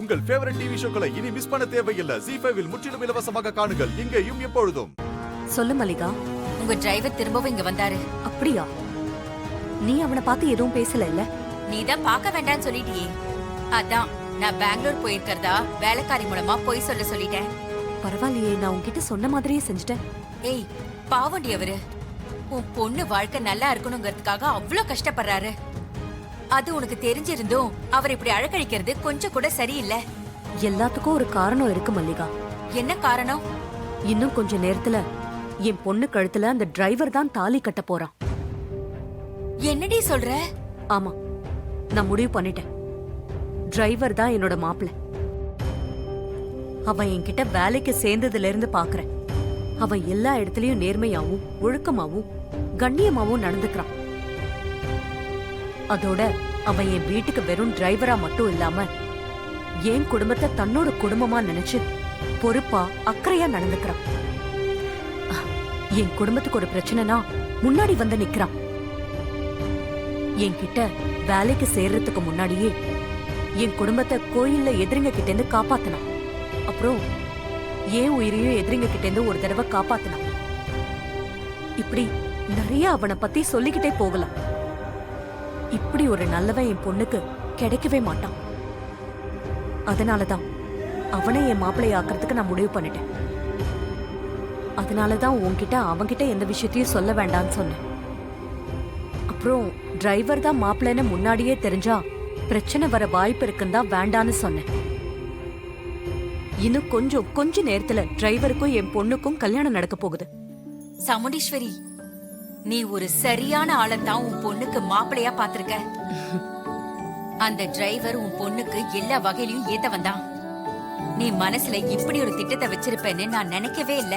உங்கள் favourite TV ஷோக்களை இனி miss பண்ண தேவையில்லை. ZEE5 இல் முற்றிலும் இலவசமாக காணுங்கள். இங்கேயும் எப்பொழுதும். சொல்லு மல்லிகா. உங்க டிரைவர் திரும்பவும் இங்க வந்தாரு. அப்படியா? நீ அவனை பார்த்து எதுவும் பேசல இல்ல? நீதான் பார்க்க வேண்டாம்னு சொல்லிட்டியே. அதான் நான் பெங்களூர் போயிருக்கிறதா வேலைக்காரி மூலமா போய் சொல்லிட்டேன். பரவாயில்லையே, நான் உன்கிட்ட சொன்ன மாதிரியே செஞ்சுட்டேன். ஏய், பாவண்டி அவரு உன் பொண்ணு வாழ்க்கை நல்லா இருக்கணுங்கிறதுக்காக அவ்வளோ கஷ்டப்படுறாரு. அது உனக்கு தெரிஞ்சிருந்தும் அவர் இப்படி அழகழிக்கிறது கொஞ்சம் கூட சரியில்லை. எல்லாத்துக்கும் ஒரு காரணம் இருக்கு மல்லிகா. என்ன காரணம்? இன்னும் கொஞ்ச நேரத்துல என் பொண்ணு கழுத்துல அந்த டிரைவர் தான் தாலி கட்ட போறான். என்னடி சொல்ற? ஆமா, நான் முடிவு பண்ணிட்டேன். டிரைவர் தான் என்னோட மாப்பிள்ளை. அவன் என்கிட்ட வேலைக்கு சேர்ந்ததுல இருந்து பாக்குறேன். அவன் எல்லா இடத்துலயும் நேர்மையாவும் ஒழுக்கமாவும் கண்ணியமாவும் நடந்துக்கிறான். அதோட அவன் என் வீட்டுக்கு வெறும் டிரைவரா மட்டும் இல்லாம என் குடும்பத்தை தன்னோட குடும்பமா நினைச்சு பொறுப்பா அக்கறையா நடந்துக்கிறான். என் குடும்பத்துக்கு ஒரு பிரச்சனைனா முன்னாடி வந்து நிக்கிறான். என்கிட்ட வேலைக்கு சேர்றதுக்கு முன்னாடியே என் குடும்பத்தை கோயில்ல எதிரிங்க கிட்ட இருந்து காப்பாத்தினான். அப்புறம் ஏன் உயிரையும் எதிரிங்க கிட்ட இருந்து ஒரு தடவை காப்பாத்தினான். இப்படி நிறைய அவனை பத்தி சொல்லிக்கிட்டே போகலாம். இப்படி ஒரு நல்லவன் என் பொண்ணுக்கு கிடைக்கவே மாட்டான். அதனாலதான் அவனை என் மாப்பிள்ளைய ஆக்கிறதுக்கு நான் முடிவு பண்ணிட்டேன். அதனாலதான் உன்கிட்ட அவன்கிட்ட எந்த விஷயத்தையும் சொல்ல வேண்டாம்னு சொன்னேன். அப்புறம் டிரைவர் தான் மாப்பிள்ளைன்னு முன்னாடியே தெரிஞ்சா பிரச்சனை வர வாய்ப்பு இருக்குன்னு தான் வேண்டான்னு சொன்னேன். இன்னும் கொஞ்ச நேரத்துல டிரைவருக்கும் என் பொண்ணுக்கும் கல்யாணம் நடக்க போகுது. சாமுண்டீஸ்வரி, நீ ஒரு சரியான ஆளத்தான் உன் பொண்ணுக்கு மாப்பிள்ளையா பாத்திருக்க. அந்த டிரைவர் உன் பொண்ணுக்கு எல்லா வகையிலும் ஏத்த வந்தான். நீ மனசுல இப்படி ஒரு திட்டத்தை வச்சிருப்பேன்னு நான் நினைக்கவே இல்ல.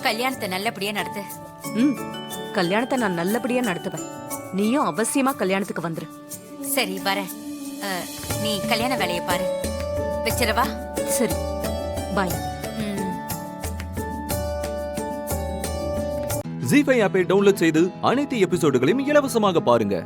கல்யாணத்தை நல்லபடியா நடத்து. கல்யாணத்தை நான் நல்லபடியா நடத்துவேன். நீயும் அவசியமா கல்யாணத்துக்கு வந்துரு. சரி, வரேன். நீ கல்யாண வேலையை பாரு. வச்சிரவா? சரி, பாய். ZEE5 ஆப்பை டவுன்லோட் செய்து அனைத்து எபிசோடுகளையும் இலவசமாக பாருங்க.